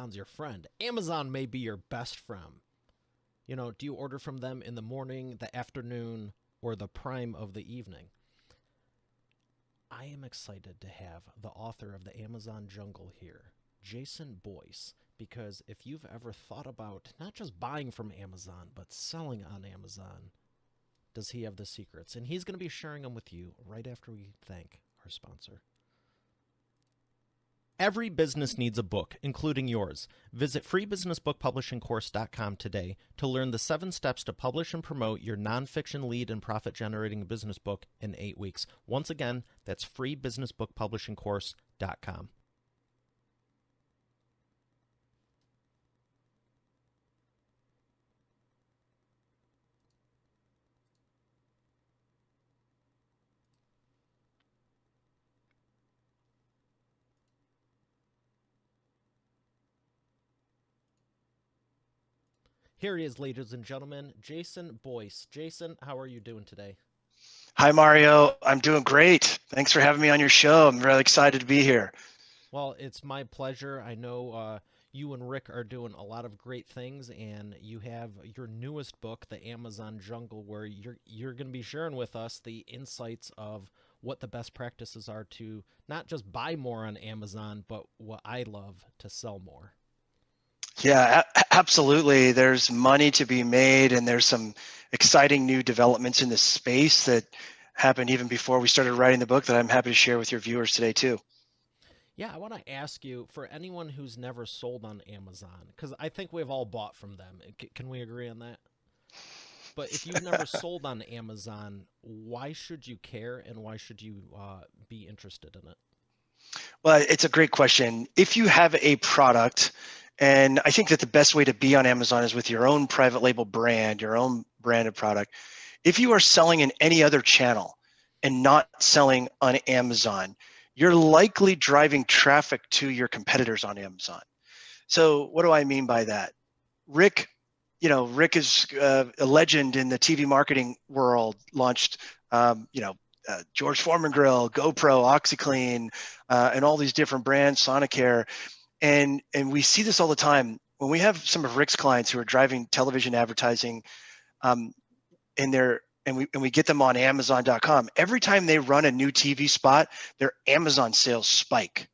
Amazon's your friend. Amazon may be your best friend. You know, do you order from them in the morning, the afternoon, or the prime of the evening? I am excited to have the author of the Amazon Jungle here, Jason Boyce, because if you've ever thought about not just buying from Amazon, but selling on Amazon, does he have the secrets? And he's going to be sharing them with you right after we thank our sponsor. Every business needs a book, including yours. Visit freebusinessbookpublishingcourse.com today to learn the 7 steps to publish and promote your nonfiction lead and profit-generating business book in 8 weeks. Once again, that's freebusinessbookpublishingcourse.com. Here he is, ladies and gentlemen, Jason Boyce. Jason, how are you doing today? Hi, Mario. I'm doing great. Thanks for having me on your show. I'm really excited to be here. Well, it's my pleasure. I know you and Rick are doing a lot of great things, and you have your newest book, The Amazon Jungle, where you're going to be sharing with us the insights of what the best practices are to not just buy more on Amazon, but what I love, to sell more. Yeah, absolutely. There's money to be made, and there's some exciting new developments in this space that happened even before we started writing the book that I'm happy to share with your viewers today, too. Yeah, I want to ask you, for anyone who's never sold on Amazon, because I think we've all bought from them. Can we agree on that? But if you've never sold on Amazon, why should you care, and why should you be interested in it? Well, it's a great question. If you have a product, and I think that the best way to be on Amazon is with your own private label brand, your own branded product. If you are selling in any other channel and not selling on Amazon, you're likely driving traffic to your competitors on Amazon. So what do I mean by that? Rick, Rick is a legend in the TV marketing world, launched, George Foreman Grill, GoPro, OxyClean, and all these different brands, Sonicare. And we see this all the time. When we have some of Rick's clients who are driving television advertising, and we get them on Amazon.com, every time they run a new TV spot, their Amazon sales spike.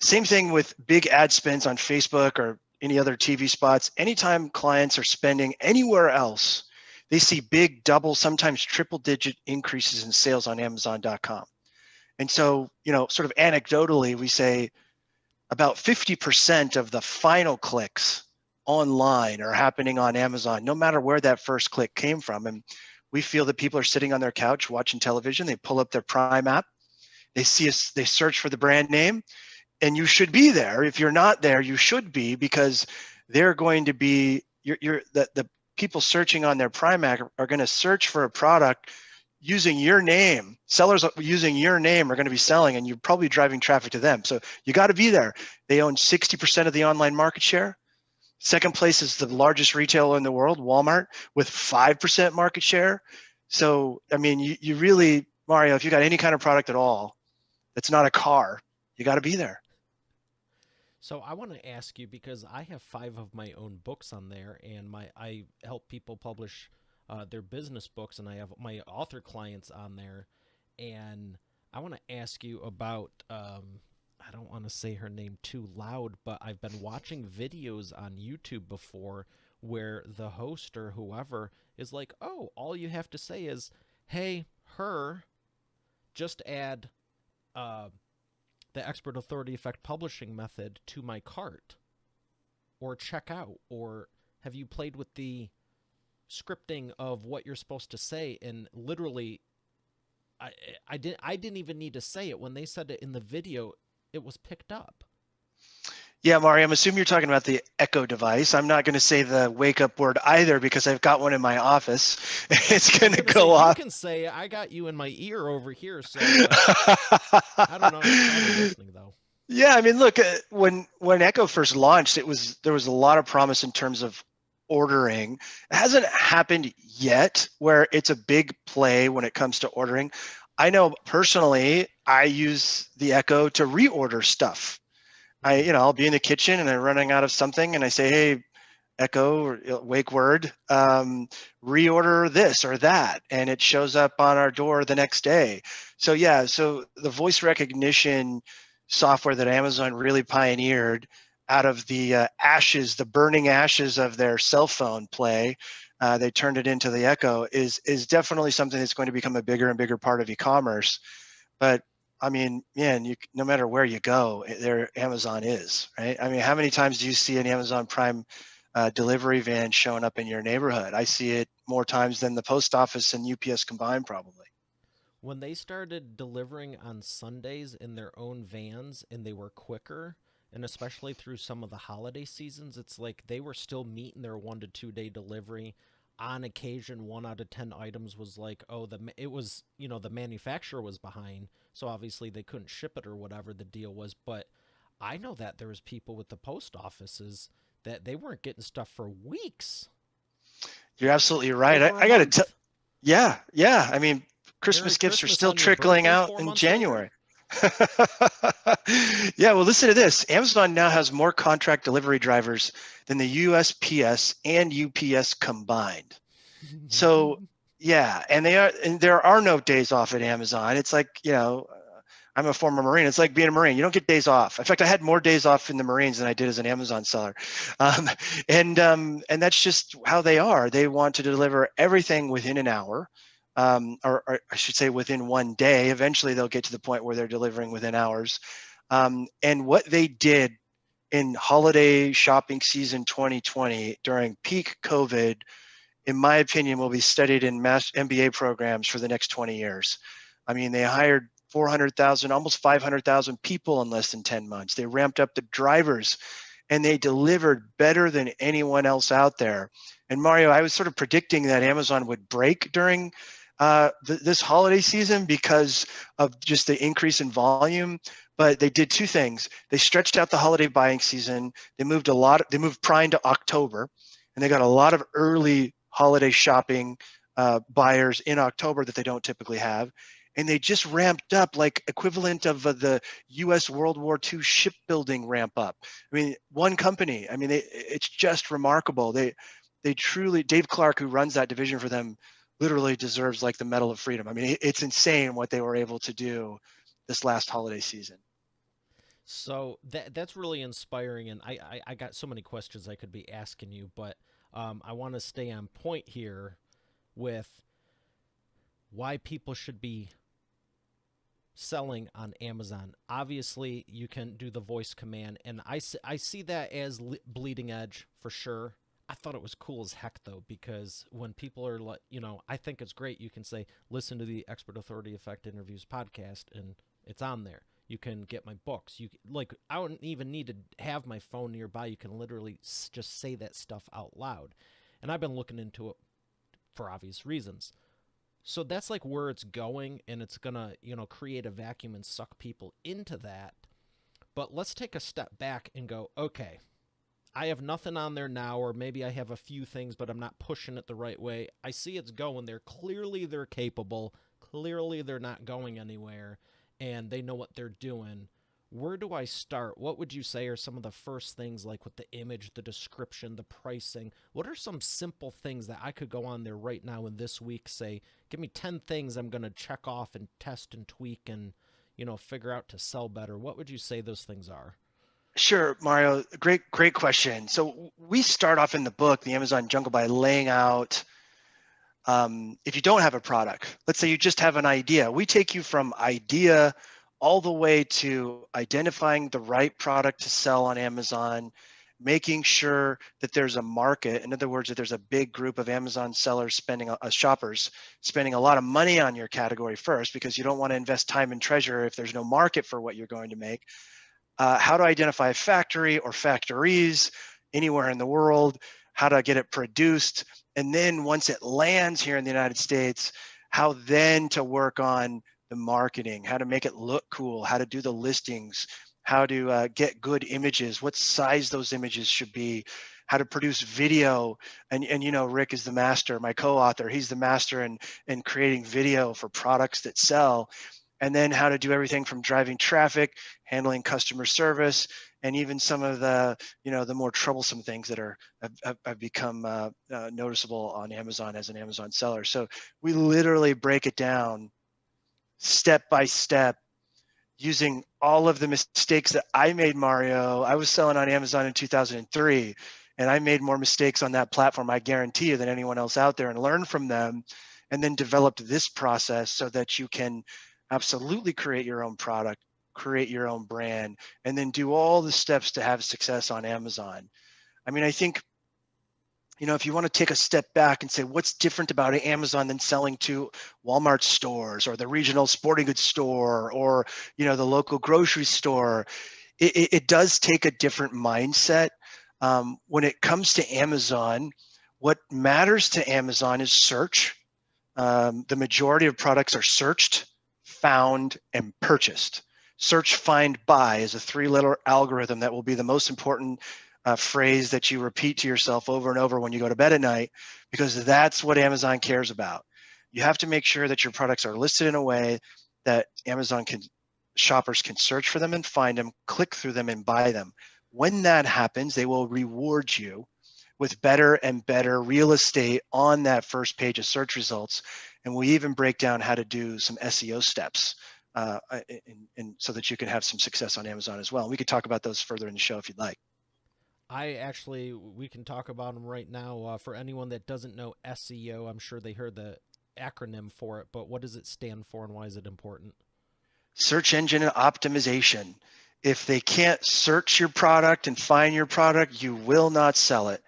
Same thing with big ad spends on Facebook or any other TV spots. Anytime clients are spending anywhere else, they see big double, sometimes triple digit increases in sales on Amazon.com. And so, sort of anecdotally, we say about 50% of the final clicks online are happening on Amazon, no matter where that first click came from. And we feel that people are sitting on their couch watching television. They pull up their Prime app. They see us, they search for the brand name, and you should be there. If you're not there, you should be, because they're going to be, the people searching on their Prime app are going to search for a product using your name. Sellers using your name are going to be selling, and you're probably driving traffic to them. So you got to be there. They own 60% of the online market share. Second place is the largest retailer in the world, Walmart, with 5% market share. So, I mean, you really, Mario, if you got any kind of product at all that's not a car, you got to be there. So I want to ask you, because I have 5 of my own books on there, and I help people publish their business books, and I have my author clients on there, and I want to ask you about, I don't want to say her name too loud, but I've been watching videos on YouTube before where the host or whoever is like, oh, all you have to say is, hey, just add the Expert Authority Effect publishing method to my cart, or check out, or have you played with the scripting of what you're supposed to say? And literally, I didn't even need to say it. When they said it in the video, it was picked up. Yeah, Mario, I'm assuming you're talking about the Echo device. I'm not going to say the wake up word either, because I've got one in my office. It's going to go off. You can say, I got you in my ear over here. So I don't know. You're probably listening, though. Yeah, I mean, look, when Echo first launched, there was a lot of promise in terms of ordering. It hasn't happened yet where it's a big play when it comes to ordering. I know personally, I use the Echo to reorder stuff. Hmm. I'll be in the kitchen and I'm running out of something, and I say, hey, Echo or wake word, reorder this or that, and it shows up on our door the next day. So yeah, so the voice recognition software that Amazon really pioneered out of the ashes, the burning ashes of their cell phone play, they turned it into the Echo, is definitely something that's going to become a bigger and bigger part of e-commerce. But I mean, man, no matter where you go, there Amazon is, right? I mean, how many times do you see an Amazon Prime delivery van showing up in your neighborhood? I see it more times than the post office and UPS combined, probably. When they started delivering on Sundays in their own vans and they were quicker, and especially through some of the holiday seasons, it's like they were still meeting their 1 to 2 day delivery. On occasion, 1 out of 10 items was like, oh, it was, the manufacturer was behind, so obviously they couldn't ship it or whatever the deal was. But I know that there was people with the post offices that they weren't getting stuff for weeks, You're absolutely right. I, over a I got to tell, month. yeah, yeah. I mean, Merry Christmas gifts are Christmas still on your trickling birthday out 4 in months later. January. Yeah, well, listen to this. Amazon now has more contract delivery drivers than the USPS and UPS combined. So yeah, and there are no days off at Amazon. It's like, I'm a former Marine. It's like being a Marine. You don't get days off. In fact, I had more days off in the Marines than I did as an Amazon seller. Um, and that's just how they are. They want to deliver everything within an hour, or I should say within one day. Eventually, they'll get to the point where they're delivering within hours. And what they did in holiday shopping season 2020 during peak COVID, in my opinion, will be studied in mass MBA programs for the next 20 years. I mean, they hired 400,000, almost 500,000 people in less than 10 months. They ramped up the drivers and they delivered better than anyone else out there. And Mario, I was sort of predicting that Amazon would break during this holiday season because of just the increase in volume. But they did two things. They stretched out the holiday buying season. They moved Prime to October, and they got a lot of early holiday shopping buyers in October that they don't typically have. And they just ramped up like equivalent of the U.S. World War II shipbuilding ramp up. I mean, one company. I mean, it's just remarkable. They truly, Dave Clark, who runs that division for them, literally deserves like the Medal of Freedom. I mean, it's insane what they were able to do this last holiday season. So that's really inspiring, and I got so many questions I could be asking you, but I want to stay on point here with why people should be selling on Amazon. Obviously, you can do the voice command, and I see that as bleeding edge for sure. I thought it was cool as heck though, because when people are like, I think it's great. You can say, listen to the Expert Authority Effect Interviews podcast, and it's on there. You can get my books. I don't even need to have my phone nearby. You can literally just say that stuff out loud. And I've been looking into it for obvious reasons. So that's like where it's going, and it's gonna, create a vacuum and suck people into that. But let's take a step back and go, okay, I have nothing on there now, or maybe I have a few things, but I'm not pushing it the right way. I see it's going there. Clearly, they're capable. Clearly, they're not going anywhere, and they know what they're doing. Where do I start? What would you say are some of the first things, like with the image, the description, the pricing? What are some simple things that I could go on there right now in this week, say, give me 10 things I'm going to check off and test and tweak and, figure out to sell better? What would you say those things are? Sure, Mario. Great question. So we start off in the book, The Amazon Jungle, by laying out, if you don't have a product, let's say you just have an idea, we take you from idea all the way to identifying the right product to sell on Amazon, making sure that there's a market. In other words, that there's a big group of Amazon sellers shoppers spending a lot of money on your category first, because you don't want to invest time and treasure if there's no market for what you're going to make. How to identify a factory or factories anywhere in the world, how to get it produced, and then once it lands here in the United States, how then to work on the marketing, how to make it look cool, how to do the listings, how to get good images, what size those images should be, how to produce video. And Rick is the master, my co-author. He's the master in creating video for products that sell. and then how to do everything from driving traffic, handling customer service, and even some of the, the more troublesome things that have become noticeable on Amazon as an Amazon seller. So we literally break it down step by step, using all of the mistakes that I made, Mario. I was selling on Amazon in 2003, and I made more mistakes on that platform, I guarantee you, than anyone else out there, and learned from them, and then developed this process so that you can absolutely create your own product, create your own brand, and then do all the steps to have success on Amazon. I mean, I think, if you want to take a step back and say, what's different about Amazon than selling to Walmart stores or the regional sporting goods store or, the local grocery store, it does take a different mindset. When it comes to Amazon, what matters to Amazon is search. The majority of products are searched, found, and purchased. Search, find, buy is a 3-letter algorithm that will be the most important phrase that you repeat to yourself over and over when you go to bed at night, because that's what Amazon cares about. You have to make sure that your products are listed in a way that shoppers can search for them and find them, click through them, and buy them. When that happens, they will reward you with better and better real estate on that first page of search results. And we even break down how to do some SEO steps so that you can have some success on Amazon as well. We could talk about those further in the show if you'd like. We can talk about them right now. For anyone that doesn't know SEO, I'm sure they heard the acronym for it, but what does it stand for and why is it important? Search engine optimization. If they can't search your product and find your product, you will not sell it.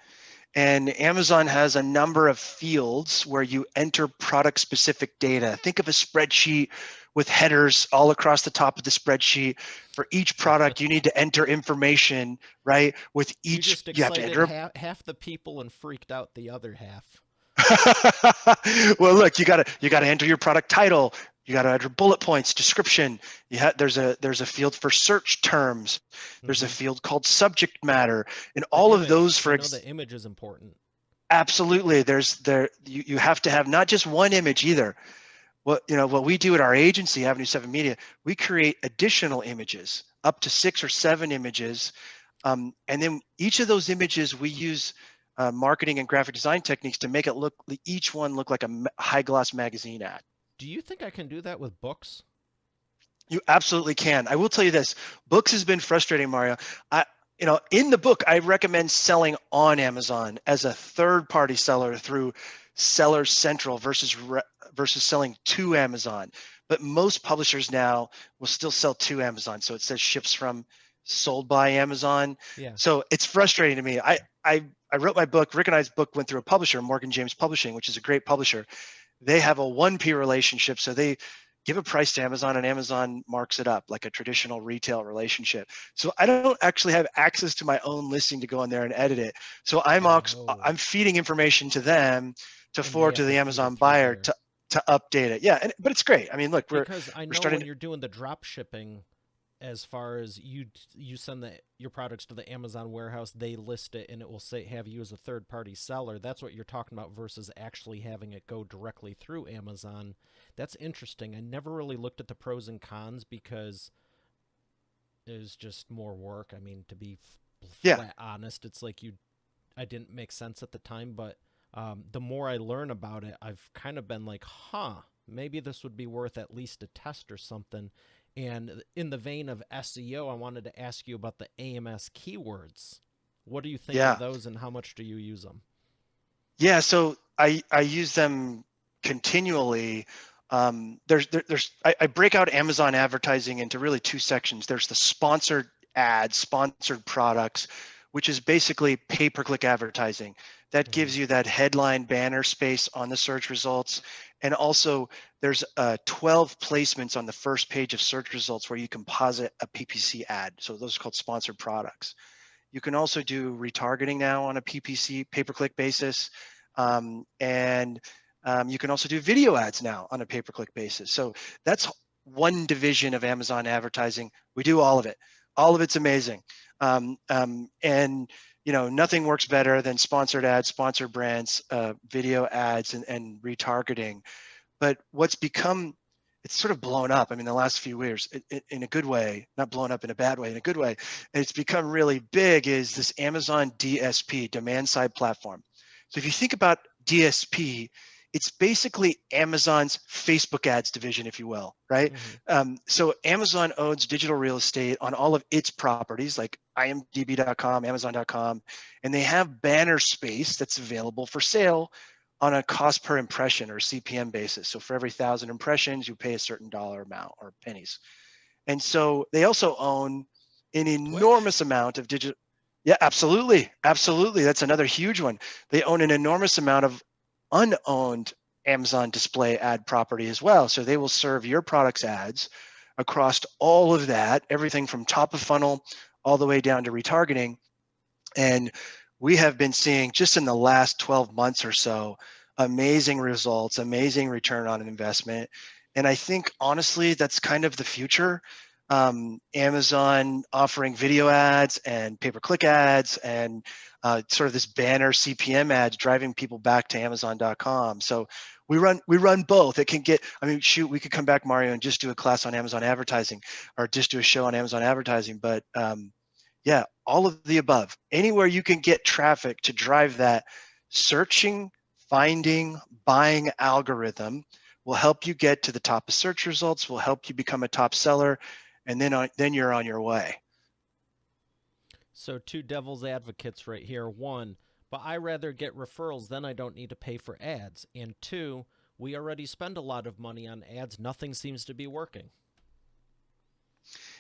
And Amazon has a number of fields where you enter product specific data. Think of a spreadsheet with headers all across the top of the spreadsheet. For each product, you need to enter information, right? With You each, just you have to excited enter. Half the people and freaked out the other half. Well, look, you gotta enter your product title. You got to enter bullet points, description. There's a field for search terms. There's a Mm-hmm. field called subject matter, and The all of those image. for I know the image is important. absolutely. You have to have not just one image either. What we do at our agency, Avenue 7 Media, we create additional images, up to 6 or 7 images, and then each of those images we use marketing and graphic design techniques to make it each one look like a high gloss magazine ad. Do you think I can do that with books? You absolutely can. I will tell you this: books has been frustrating, Mario. In the book, I recommend selling on Amazon as a third-party seller through Seller Central versus selling to Amazon. But most publishers now will still sell to Amazon, so it says ships from, sold by Amazon. Yeah. So it's frustrating to me. I wrote my book. Rick and I's book went through a publisher, Morgan James Publishing, which is a great publisher. They have a 1P relationship, so they give a price to Amazon and Amazon marks it up like a traditional retail relationship. So I don't actually have access to my own listing to go in there and edit it. So Oh. I'm feeding information to them to And they forward to have to the feed it Amazon through buyer there. to update it. Yeah, but it's great. I mean, look, we're Because I we're know starting. when you're doing the drop shipping, as far as you send your products to the Amazon warehouse, they list it and it will say have you as a third party seller. That's what you're talking about versus actually having it go directly through Amazon. That's interesting. I never really looked at the pros and cons because it was just more work. I mean, to be Yeah, flat honest, it's like I didn't make sense at the time, but the more I learn about it, I've kind of been like, huh, maybe this would be worth at least a test or something. And in the vein of SEO, I wanted to ask you about the AMS keywords. What do you think of yeah, those and how much do you use them? yeah. So I use them continually. I break out Amazon advertising into really 2 sections. There's the sponsored ads, sponsored products, which is basically pay-per-click advertising. That Mm-hmm. gives you that headline banner space on the search results. And also there's 12 placements on the first page of search results where you composite a PPC ad. So those are called sponsored products. You can also do retargeting now on a PPC pay-per-click basis. And you can also do video ads now on a pay-per-click basis. So that's one division of Amazon advertising. We do all of it. All of it's amazing. And nothing works better than sponsored ads, sponsored brands, video ads, and retargeting. But what's become it's sort of blown up. I mean, the last few years, in a good way, not blown up in a bad way, in a good way. And it's become really big. Is this Amazon DSP, demand side platform? So if you think about DSP, it's basically Amazon's Facebook ads division, if you will, right? Hmm. So Amazon owns digital real estate on all of its properties, like imdb.com, amazon.com, and they have banner space that's available for sale on a cost per impression or CPM basis. So for every 1,000 impressions, you pay a certain dollar amount or pennies. And so they also own an Twitch. enormous amount of digital. Yeah, absolutely. Absolutely. That's another huge one. They own an enormous amount of unowned Amazon display ad property as well. So they will serve your product's ads across all of that, everything from top of funnel all the way down to retargeting. And we have been seeing just in the last 12 months or so, amazing results, amazing return on an investment. And I think honestly, that's kind of the future. Amazon offering video ads and pay-per-click ads and sort of this banner CPM ads driving people back to Amazon.com. So we run both. It can get, I mean, shoot, we could come back, Mario, and just do a class on Amazon advertising or just do a show on Amazon advertising. But yeah, all of the above. Anywhere you can get traffic to drive that searching, finding, buying algorithm will help you get to the top of search results, will help you become a top seller, and then you're on your way. So two devil's advocates right here. One, but I rather get referrals, then I don't need to pay for ads. And two, we already spend a lot of money on ads. Nothing seems to be working.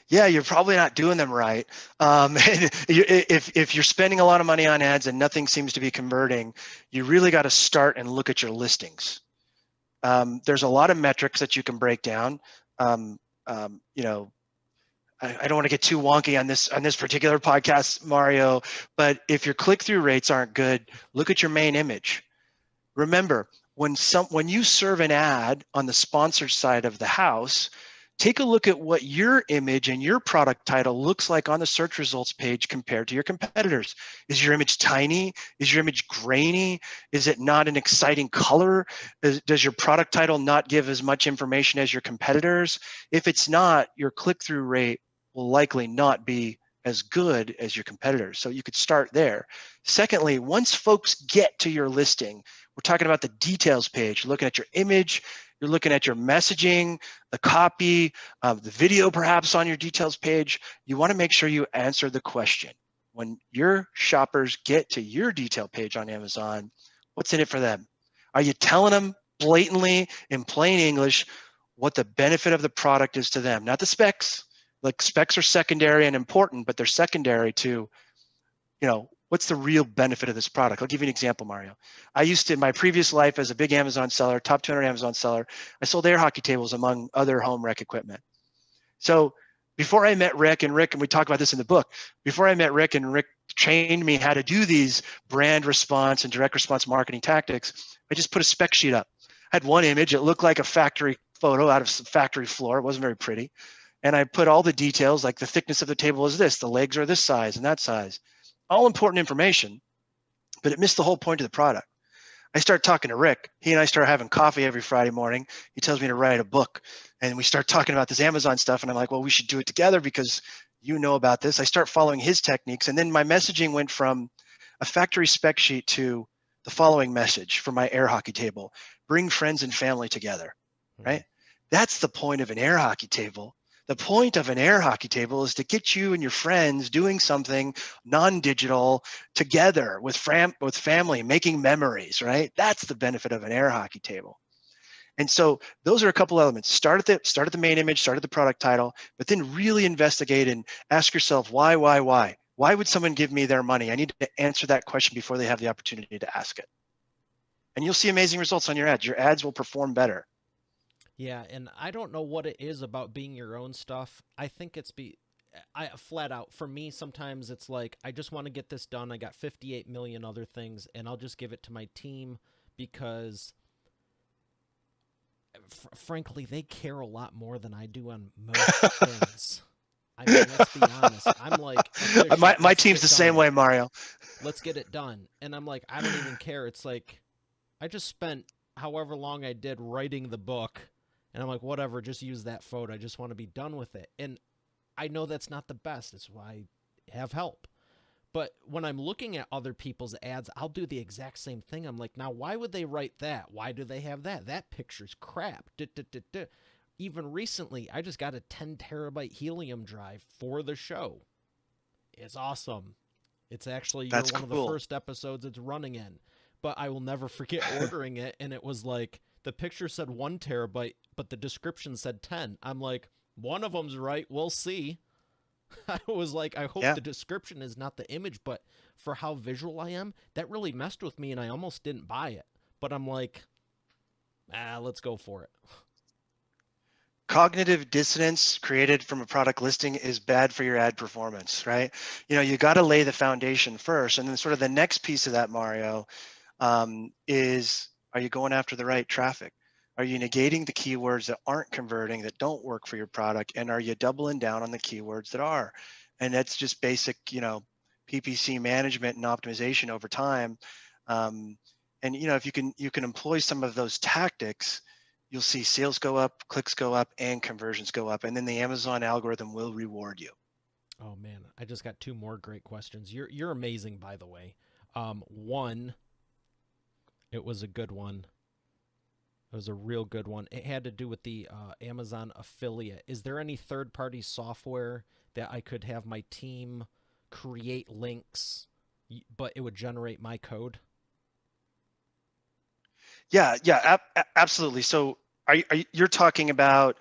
Yeah, you're probably not doing them right. If you're spending a lot of money on ads and nothing seems to be converting, you really got to start and look at your listings. There's a lot of metrics that you can break down. Um, you know, I don't want to get too wonky on this particular podcast, Mario, but if your click-through rates aren't good, look at your main image. Remember, when you serve an ad on the sponsored side of the house, take a look at what your image and your product title looks like on the search results page compared to your competitors. Is your image tiny? Is your image grainy? Is it not an exciting color? Does your product title not give as much information as your competitors? If it's not, your click-through rate will likely not be as good as your competitors. So you could start there. Secondly, once folks get to your listing, we're talking about the details page. You're looking at your image, you're looking at your messaging, the copy, the video perhaps on your details page. You want to make sure you answer the question. When your shoppers get to your detail page on Amazon, what's in it for them? Are you telling them blatantly in plain English what the benefit of the product is to them? Not the specs. Like specs are secondary and important, but they're secondary to, what's the real benefit of this product? I'll give you an example, Mario. I used to, in my previous life as a big Amazon seller, top 200 Amazon seller, I sold air hockey tables among other home rec equipment. So before I met Rick, and we talk about this in the book, before I met Rick and Rick trained me how to do these brand response and direct response marketing tactics, I just put a spec sheet up. I had one image. It looked like a factory photo out of some factory floor. It wasn't very pretty. And I put all the details, like the thickness of the table is this, the legs are this size and that size. All important information, but it missed the whole point of the product. I start talking to Rick. He and I start having coffee every Friday morning. He tells me to write a book. And we start talking about this Amazon stuff. And I'm like, well, we should do it together because you know about this. I start following his techniques. And then my messaging went from a factory spec sheet to the following message for my air hockey table: bring friends and family together, right? That's the point of an air hockey table. The point of an air hockey table is to get you and your friends doing something non-digital together with family, making memories, right? That's the benefit of an air hockey table. And so those are a couple elements. Start at the main image, start at the product title, but then really investigate and ask yourself, why? Why would someone give me their money? I need to answer that question before they have the opportunity to ask it. And you'll see amazing results on your ads. Your ads will perform better. Yeah, and I don't know what it is about being your own stuff. I think I flat out for me sometimes it's like I just want to get this done. I got 58 million other things and I'll just give it to my team because frankly they care a lot more than I do on most things. I mean, let's be honest. I'm like, efficient, My let's get team's it the same done. way, Mario. Let's get it done. And I'm like, I don't even care. It's like I just spent however long I did writing the book And I'm like, whatever, just use that photo. I just want to be done with it. And I know that's not the best. That's why I have help. But when I'm looking at other people's ads, I'll do the exact same thing. I'm like, now, why would they write that? Why do they have that? That picture's crap. Duh, duh, duh, duh. Even recently, I just got a 10 terabyte helium drive for the show. It's awesome. It's actually, you're That's one of the cool. first episodes it's running in. But I will never forget ordering it, and it was like, the picture said 1 terabyte, but the description said 10. I'm like, one of them's right. We'll see. I was like, I hope Yeah. the description is not the image, but for how visual I am, that really messed with me, and I almost didn't buy it. But I'm like, let's go for it. Cognitive dissonance created from a product listing is bad for your ad performance, right? You got to lay the foundation first. And then sort of the next piece of that, Mario, is, are you going after the right traffic? Are you negating the keywords that aren't converting, that don't work for your product? And are you doubling down on the keywords that are? And that's just basic, PPC management and optimization over time. And if you can employ some of those tactics, you'll see sales go up, clicks go up, and conversions go up. And then the Amazon algorithm will reward you. Oh man, I just got two more great questions. You're amazing, by the way. One, it was a good one. It was a real good one. It had to do with the Amazon affiliate. Is there any third-party software that I could have my team create links, but it would generate my code? Yeah, yeah, absolutely. So you're talking about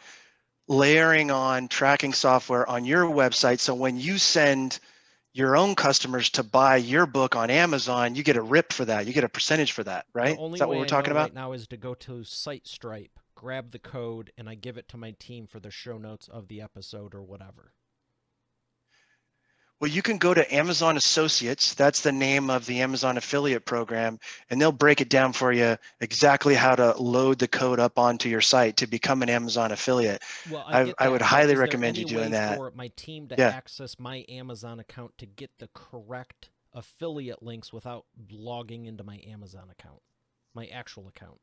layering on tracking software on your website. So when you send your own customers to buy your book on Amazon, you get a rip for that. You get a percentage for that, The right? Is only that what way we're I know talking about? right now is to go to SiteStripe, grab the code, and I give it to my team for the show notes of the episode or whatever. Well, you can go to Amazon Associates. That's the name of the Amazon affiliate program, and they'll break it down for you exactly how to load the code up onto your site to become an Amazon affiliate. Well, I I, get I would that, but highly is there recommend you any doing way that. for my team to Yeah. access my Amazon account to get the correct affiliate links without logging into my Amazon account, my actual account?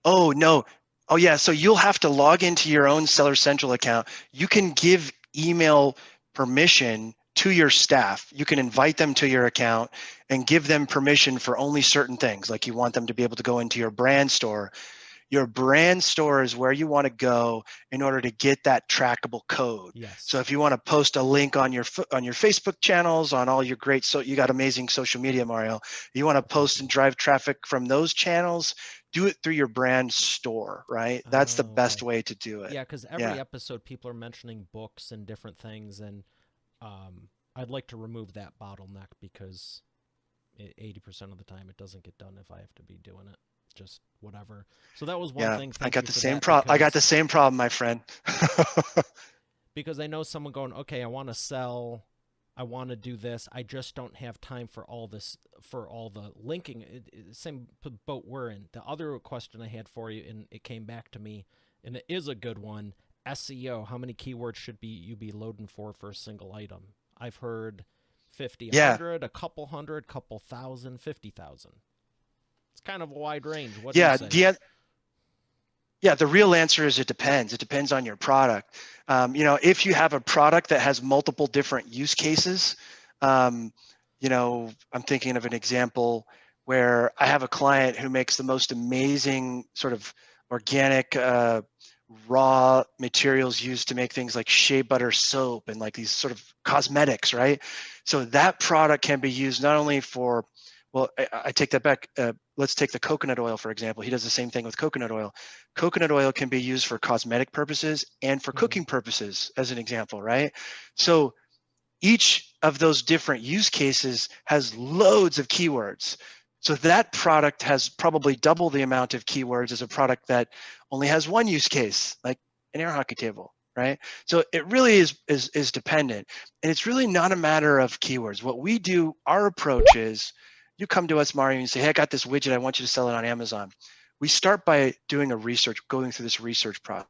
Oh, no. Oh, yeah. So you'll have to log into your own Seller Central account. You can give email permission to your staff. You can invite them to your account and give them permission for only certain things. Like you want them to be able to go into your brand store. Your brand store is where you want to go in order to get that trackable code. So Yes. if you want to post a link on your Facebook channels, on all your great, so you got amazing social media, Mario. You want to Oh, thank post and you. drive traffic from those channels, do it through your brand store, right? That's the best Okay. way to do it. Yeah, because every Yeah. episode people are mentioning books and different things, and I'd like to remove that bottleneck because 80% of the time it doesn't get done if I have to be doing it. Just whatever. So that was one Yeah. thing. I Thank got you the for same that problem. I got the same problem, my friend. because I know someone going, okay, I want to sell, I want to do this. I just don't have time for all this, for all the linking. Same boat we're in. The other question I had for you, and it came back to me, and it is a good one. SEO. How many keywords should you be loading for a single item? I've heard 50, Yeah. 100, a couple hundred, couple thousand, 50,000. It's kind of a wide range. What do you Yeah. say? Yeah, the real answer is it depends. It depends on your product. If you have a product that has multiple different use cases, um, I'm thinking of an example where I have a client who makes the most amazing sort of organic raw materials used to make things like shea butter soap and like these sort of cosmetics, right? So that product can be used not only for, well, I take that back. Let's take the coconut oil, for example. He does the same thing with coconut oil. Coconut oil can be used for cosmetic purposes and for Mm-hmm. cooking purposes, as an example, right? So each of those different use cases has loads of keywords. So that product has probably double the amount of keywords as a product that only has one use case, like an air hockey table, right? So it really is dependent. And it's really not a matter of keywords. What we do, our approach is, you come to us, Mario, and you say, hey, I got this widget. I want you to sell it on Amazon. We start by doing a research, going through this research process.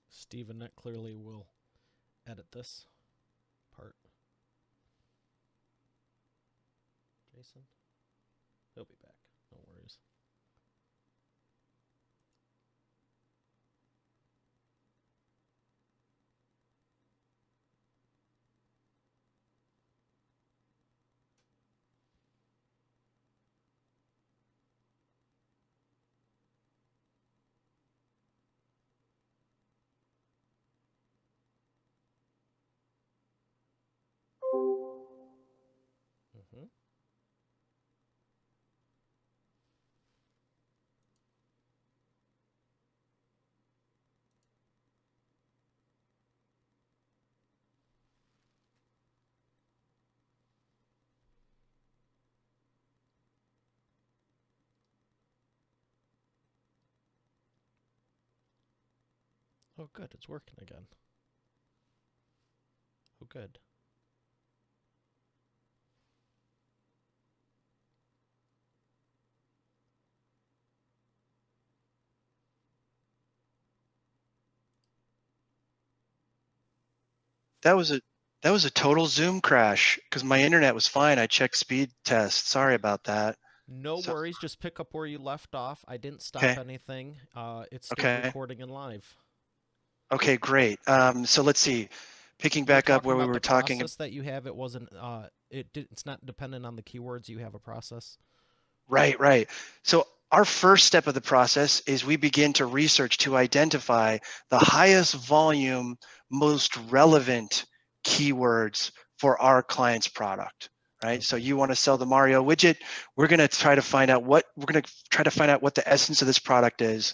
Stephen, that clearly will edit this. Jason? He'll be back. No worries. Mm-hmm. Oh, good. It's working again. Oh, good. That was a that was a total Zoom crash because my internet was fine. I checked speed test. Sorry about that. No So worries. Just pick up where you left off. I didn't stop okay, anything. It's still okay, recording and live. okay, great. So let's see. Picking You were back up talking where we about were the talking. process that you have. It wasn't. It's not dependent on the keywords. You have a process. Right, right. So our first step of the process is we begin to research to identify the highest volume, most relevant keywords for our client's product, right? So Okay. you want to sell the Mario widget. We're going to try to find out what the essence of this product is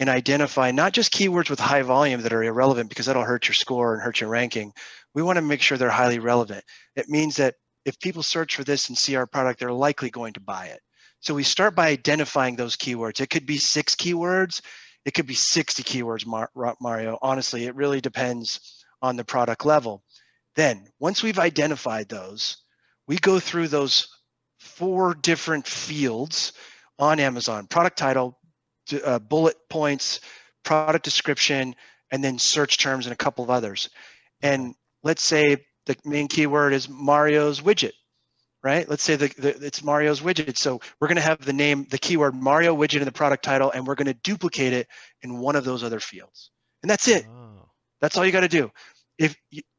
and identify not just keywords with high volume that are irrelevant because that'll hurt your score and hurt your ranking. We want to make sure they're highly relevant. It means that if people search for this and see our product, they're likely going to buy it. So we start by identifying those keywords. It could be 6 keywords. It could be 60 keywords, Mario. Honestly, it really depends on the product level. Then once we've identified those, we go through those 4 different fields on Amazon: product title, bullet points, product description, and then search terms and a couple of others. Okay. And let's say the main keyword is Mario's widget, right? Let's say it's Mario's widget. So we're going to have the keyword Mario widget in the product title, and we're going to duplicate it in one of those other fields. And that's it. Oh. That's all you got to do.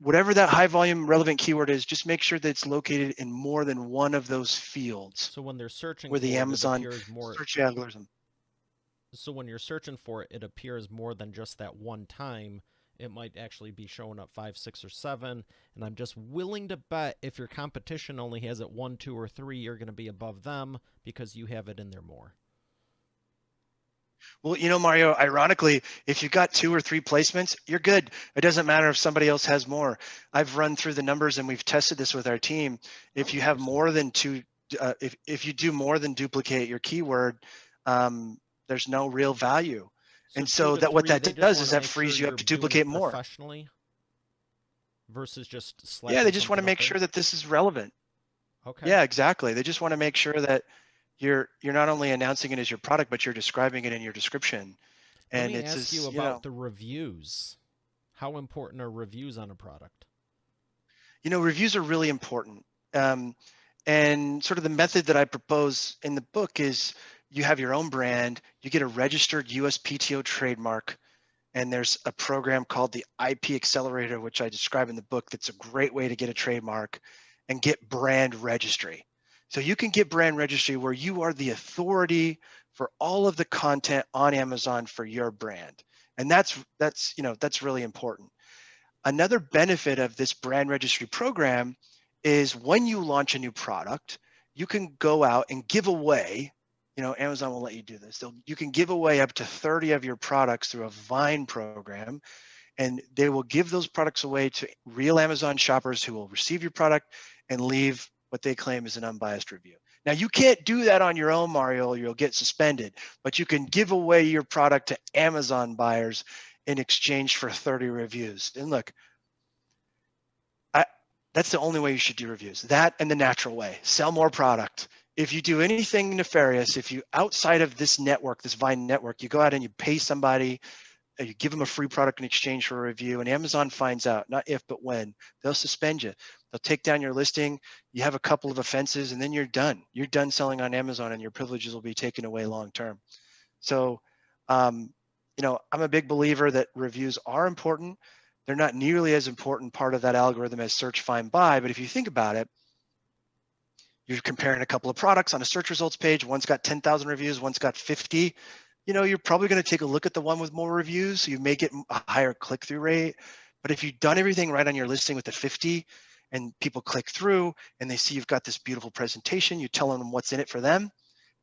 Whatever that high volume relevant keyword is, just make sure that it's located in more than one of those fields So when they're searching where the for it, it Amazon appears more. search algorithm. So when you're searching for it, it appears more than just that one time. It might actually be showing up 5, 6, or 7. And I'm just willing to bet if your competition only has it 1, 2, or 3, you're going to be above them because you have it in there more. Well, Mario, ironically, if you've got 2 or 3 placements, you're good. It doesn't matter if somebody else has more. I've run through the numbers and we've tested this with our team. Oh, If you have interesting. more than 2, if you do more than duplicate your keyword, there's no real value. So And 2 so to that what 3, that they just does want is to that make sure frees you up you're to doing it duplicate more. professionally versus just Yeah, they slapping just want to something up make there. sure that this is relevant. Okay. Yeah, exactly. They just want to make sure that you're not only announcing it as your product, but you're describing it in your description. Let And me it's ask you as, about the reviews. How important are reviews on a product? reviews are really important. Um, and sort of the method that I propose in the book is you have your own brand, you get a registered USPTO trademark, and there's a program called the IP Accelerator, which I describe in the book. That's a great way to get a trademark and get brand registry. So you can get brand registry where you are the authority for all of the content on Amazon for your brand. And that's really important. Another benefit of this brand registry program is when you launch a new product, you can go out and give away, Amazon will let you do this. You can give away up to 30 of your products through a Vine program, and they will give those products away to real Amazon shoppers who will receive your product and leave what they claim is an unbiased review. Now, you can't do that on your own, Mario, or you'll get suspended, but you can give away your product to Amazon buyers in exchange for 30 reviews. And look, that's the only way you should do reviews. That and the natural way. Sell more product. If you do anything nefarious, if you outside of this network, this Vine network, you go out and you pay somebody, you give them a free product in exchange for a review, and Amazon finds out, not if, but when, they'll suspend you. They'll take down your listing. You have a couple of offenses, and then you're done. You're done selling on Amazon, and your privileges will be taken away long term. So, I'm a big believer that reviews are important. They're not nearly as important part of that algorithm as search, find, buy. But if you think about it, you're comparing a couple of products on a search results page. One's got 10,000 reviews, one's got 50. You're probably going to take a look at the one with more reviews. So you may get a higher click-through rate. But if you've done everything right on your listing with the 50 and people click through and they see you've got this beautiful presentation, you tell them what's in it for them,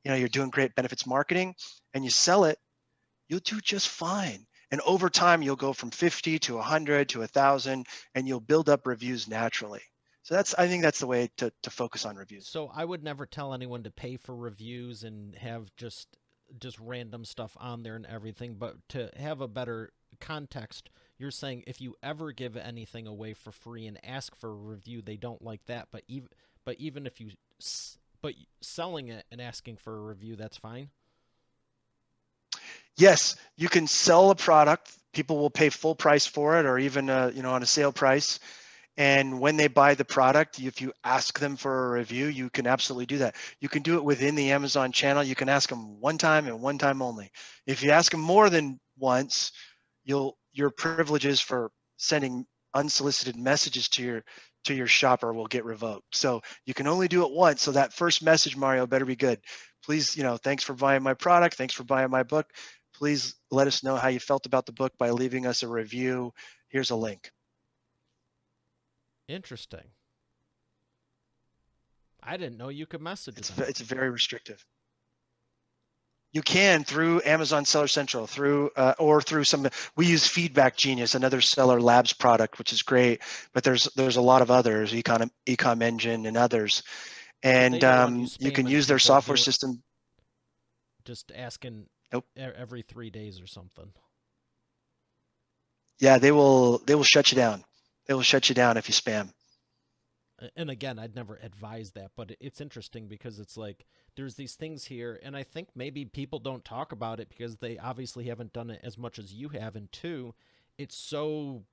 you're doing great benefits marketing, and you sell it, you'll do just fine. And over time, you'll go from 50 to 100 to 1,000, and you'll build up reviews naturally. So I think that's the way to focus on reviews. So I would never tell anyone to pay for reviews and have just random stuff on there and everything, but to have a better context, you're saying if you ever give anything away for free and ask for a review, they don't like that, but even if you but selling it and asking for a review, that's fine. Yes, you can sell a product. People will pay full price for it, or even on a sale price. And when they buy the product, if you ask them for a review, you can absolutely do that. You can do it within the Amazon channel. You can ask them one time and one time only. If you ask them more than once, your privileges for sending unsolicited messages to your shopper will get revoked. So you can only do it once. So that first message, Mario, better be good. Please, thanks for buying my product. Thanks for buying my book. Please let us know how you felt about the book by leaving us a review. Here's a link. Interesting. I didn't know you could message them. It's very restrictive. You can through Amazon Seller Central, or through we use Feedback Genius, another Seller Labs product, which is great. But there's a lot of others, Ecom Engine and others, and you can use their software system. Just asking every 3 days or something. Yeah, they will shut you down. They will shut you down if you spam. And again, I'd never advise that, but it's interesting because it's like there's these things here, and I think maybe people don't talk about it because they obviously haven't done it as much as you have, and two, it's so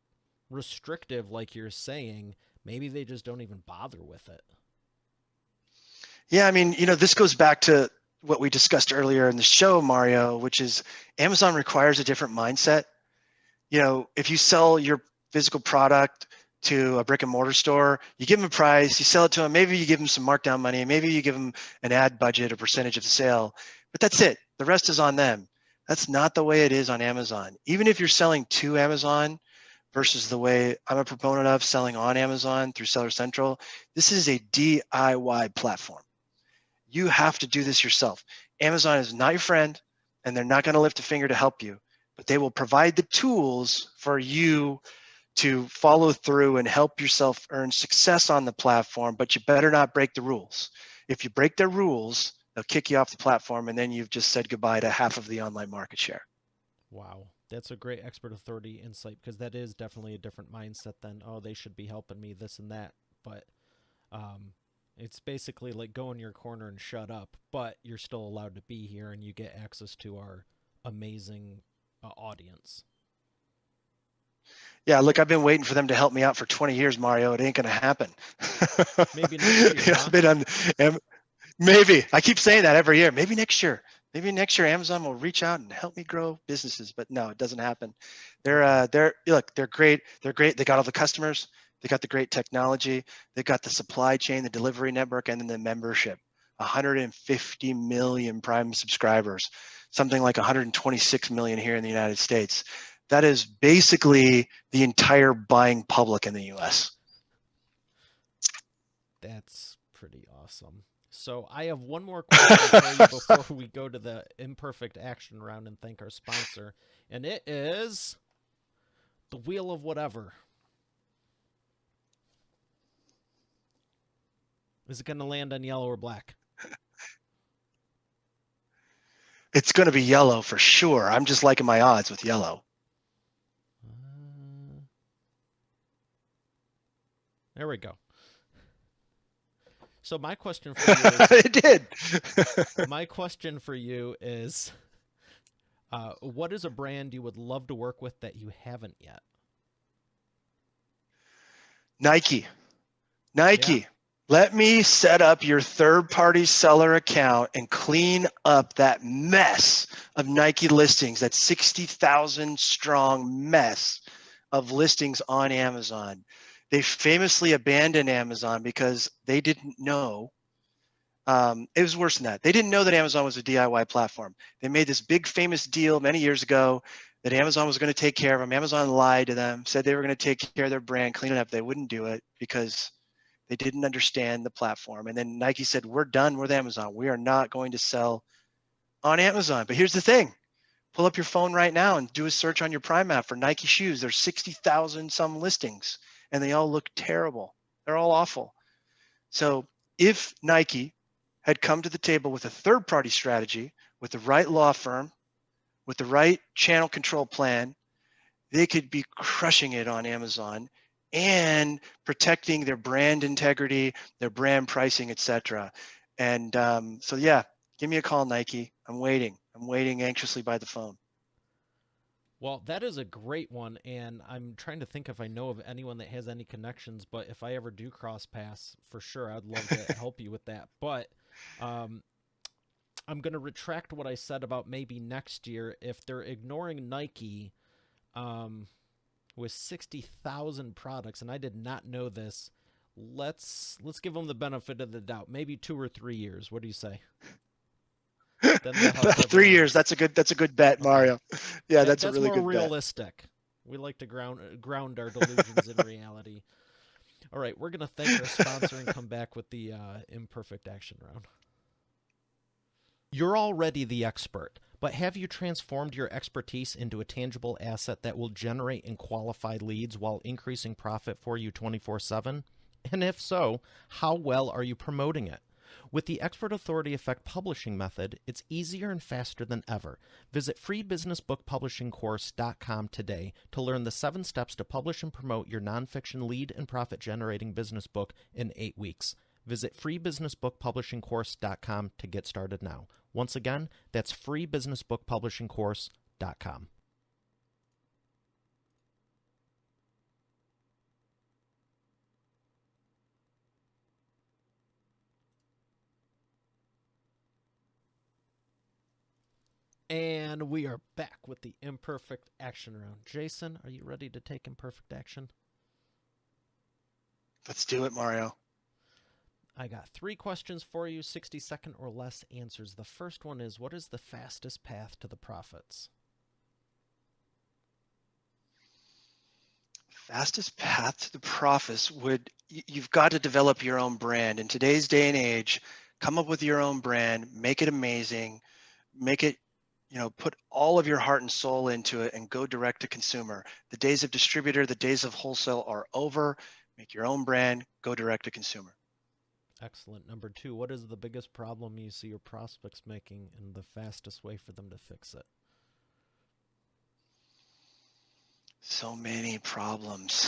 restrictive, like you're saying, maybe they just don't even bother with it. Yeah, I mean, this goes back to what we discussed earlier in the show, Mario, which is Amazon requires a different mindset. If you sell your physical product to a brick and mortar store, you give them a price, you sell it to them, maybe you give them some markdown money, maybe you give them an ad budget, a percentage of the sale, but that's it. The rest is on them. That's not the way it is on Amazon. Even if you're selling to Amazon versus the way I'm a proponent of selling on Amazon through Seller Central, this is a DIY platform. You have to do this yourself. Amazon is not your friend, and they're not going to lift a finger to help you, but they will provide the tools for you to follow through and help yourself earn success on the platform, but you better not break the rules. If you break their rules, they'll kick you off the platform, and then you've just said goodbye to half of the online market share. Wow. That's a great expert authority insight, because that is definitely a different mindset than, oh, they should be helping me, this and that. But it's basically like go in your corner and shut up, but you're still allowed to be here and you get access to our amazing audience. Yeah, look, I've been waiting for them to help me out for 20 years, Mario. It ain't going to happen. Maybe next year, huh? Maybe. I keep saying that every year. Maybe next year. Maybe next year Amazon will reach out and help me grow businesses, but no, it doesn't happen. They're great. They're great. They got all the customers. They got the great technology. They got the supply chain, the delivery network, and then the membership. 150 million Prime subscribers, something like 126 million here in the United States. That is basically the entire buying public in the US. That's pretty awesome. So I have one more question for you before we go to the imperfect action round and thank our sponsor. And it is the Wheel of Whatever. Is it going to land on yellow or black? It's going to be yellow for sure. I'm just liking my odds with yellow. There we go. So my question for you is... It did. My question for you is, what is a brand you would love to work with that you haven't yet? Nike. Yeah. Nike, let me set up your third-party seller account and clean up that mess of Nike listings, that 60,000 strong mess of listings on Amazon. They famously abandoned Amazon because they didn't know. It was worse than that. They didn't know that Amazon was a DIY platform. They made this big famous deal many years ago that Amazon was going to take care of them. Amazon lied to them, said they were going to take care of their brand, clean it up. They wouldn't do it because they didn't understand the platform. And then Nike said, we're done with Amazon. We are not going to sell on Amazon. But here's the thing. Pull up your phone right now and do a search on your Prime app for Nike shoes. There's 60,000 some listings and they all look terrible. They're all awful. So if Nike had come to the table with a third-party strategy, with the right law firm, with the right channel control plan, they could be crushing it on Amazon and protecting their brand integrity, their brand pricing, etc. And so, yeah, give me a call, Nike. I'm waiting. I'm waiting anxiously by the phone. Well, that is a great one, and I'm trying to think if I know of anyone that has any connections. But if I ever do cross paths, for sure, I'd love to help you with that. But um, I'm going to retract what I said about maybe next year. If they're ignoring Nike um, with 60,000 products, and I did not know this, let's give them the benefit of the doubt. Maybe 2 or 3 years. What do you say? Then they'll help 3 years. everyone else. That's a good bet, Okay. Mario. Yeah, That that's a that's really more good bet. realistic. We like to ground our delusions in reality. All right, we're gonna thank our sponsor and come back with the imperfect action round. You're already the expert, but have you transformed your expertise into a tangible asset that will generate and qualify leads while increasing profit for you 24/7? And if so, how well are you promoting it? With the Expert Authority Effect publishing method, it's easier and faster than ever. Visit freebusinessbookpublishingcourse.com today to learn the 7 steps to publish and promote your nonfiction lead and profit generating business book in 8 weeks. Visit freebusinessbookpublishingcourse.com to get started now. Once again, that's freebusinessbookpublishingcourse.com. And we are back with the imperfect action round. Jason, are you ready to take imperfect action? Let's do it, Mario. I got 3 questions for you, 60-second or less answers. The first one is, what is the fastest path to the profits? Fastest path to the profits would, you've got to develop your own brand. In today's day and age, come up with your own brand, make it amazing, make it, put all of your heart and soul into it and go direct to consumer. The days of distributor, the days of wholesale are over. Make your own brand, go direct to consumer. Excellent. Number 2, what is the biggest problem you see your prospects making and the fastest way for them to fix it? So many problems.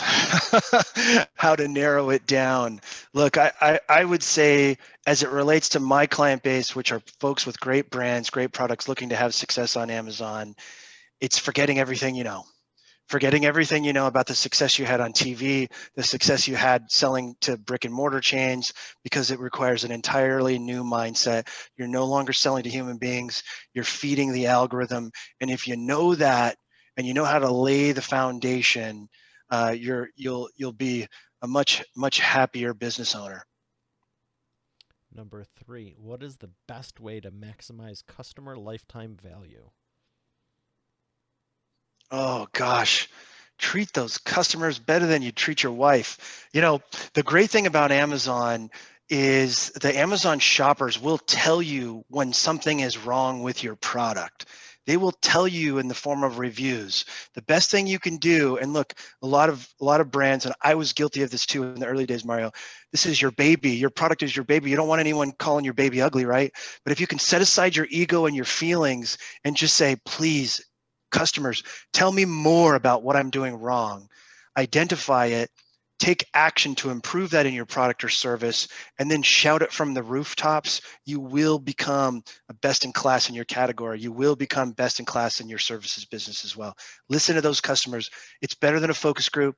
How to narrow it down. Look, I would say, as it relates to my client base, which are folks with great brands, great products looking to have success on Amazon, it's forgetting everything you know. Forgetting everything you know about the success you had on TV, the success you had selling to brick and mortar chains, because it requires an entirely new mindset. You're no longer selling to human beings, you're feeding the algorithm. And if you know that, and you know how to lay the foundation, you'll be a much happier business owner. Number 3, what is the best way to maximize customer lifetime value? Oh gosh, treat those customers better than you treat your wife. The great thing about Amazon is the Amazon shoppers will tell you when something is wrong with your product. They will tell you in the form of reviews. The best thing you can do, and look, a lot of brands, and I was guilty of this too in the early days, Mario. This is your baby. Your product is your baby. You don't want anyone calling your baby ugly, right? But if you can set aside your ego and your feelings and just say, please, customers, tell me more about what I'm doing wrong. Identify it, take action to improve that in your product or service, and then shout it from the rooftops. You will become a best in class in your category. You will become best in class in your services business as well. Listen to those customers. It's better than a focus group.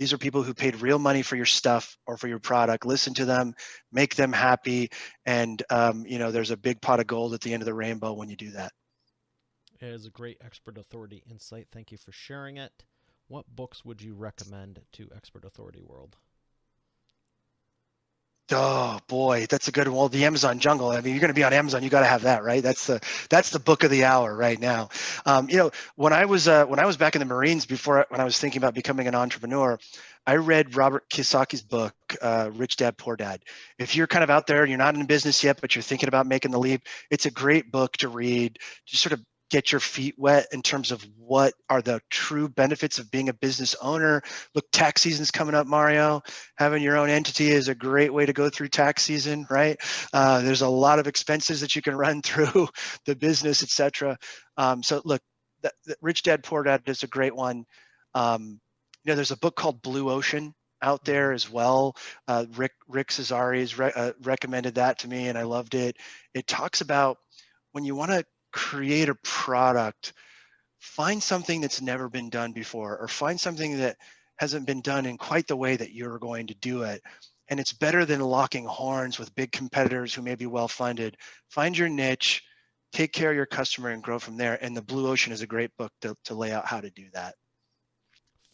These are people who paid real money for your stuff or for your product. Listen to them, make them happy, and there's a big pot of gold at the end of the rainbow when you do that. It is a great expert authority insight. Thank you for sharing it. What books would you recommend to Expert Authority World? Oh boy, that's a good one. Well, the Amazon Jungle. I mean, you're going to be on Amazon. You got to have that, right? That's the book of the hour right now. When I was back in the Marines when I was thinking about becoming an entrepreneur, I read Robert Kiyosaki's book, Rich Dad Poor Dad. If you're kind of out there and you're not in business yet, but you're thinking about making the leap, it's a great book to read. Just sort of get your feet wet in terms of what are the true benefits of being a business owner. Look, tax season's coming up, Mario. Having your own entity is a great way to go through tax season, right? There's a lot of expenses that you can run through the business, etc. So look, Rich Dad Poor Dad is a great one. There's a book called Blue Ocean out there as well. Rick Cesari has recommended that to me, and I loved it. It talks about when you want to create a product, find something that's never been done before, or find something that hasn't been done in quite the way that you're going to do it. And it's better than locking horns with big competitors who may be well funded. Find your niche, take care of your customer, and grow from there. And the Blue Ocean is a great book to lay out how to do that.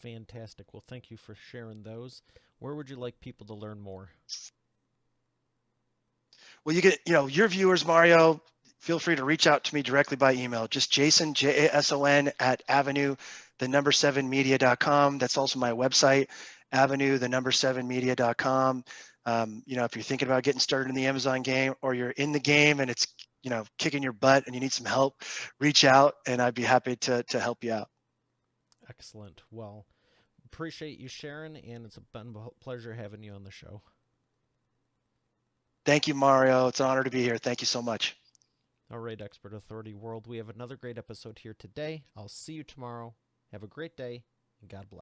Fantastic. Well, thank you for sharing those. Where would you like people to learn more? Well, you get, your viewers, Mario, feel free to reach out to me directly by email. Just Jason, Jason at Avenue, the number 7media.com. That's also my website, Avenue, the number 7media.com. If you're thinking about getting started in the Amazon game, or you're in the game and it's, kicking your butt and you need some help, reach out and I'd be happy to help you out. Excellent. Well, appreciate you sharing, and it's been a pleasure having you on the show. Thank you, Mario. It's an honor to be here. Thank you so much. All right, Expert Authority World, we have another great episode here today. I'll see you tomorrow. Have a great day, and God bless.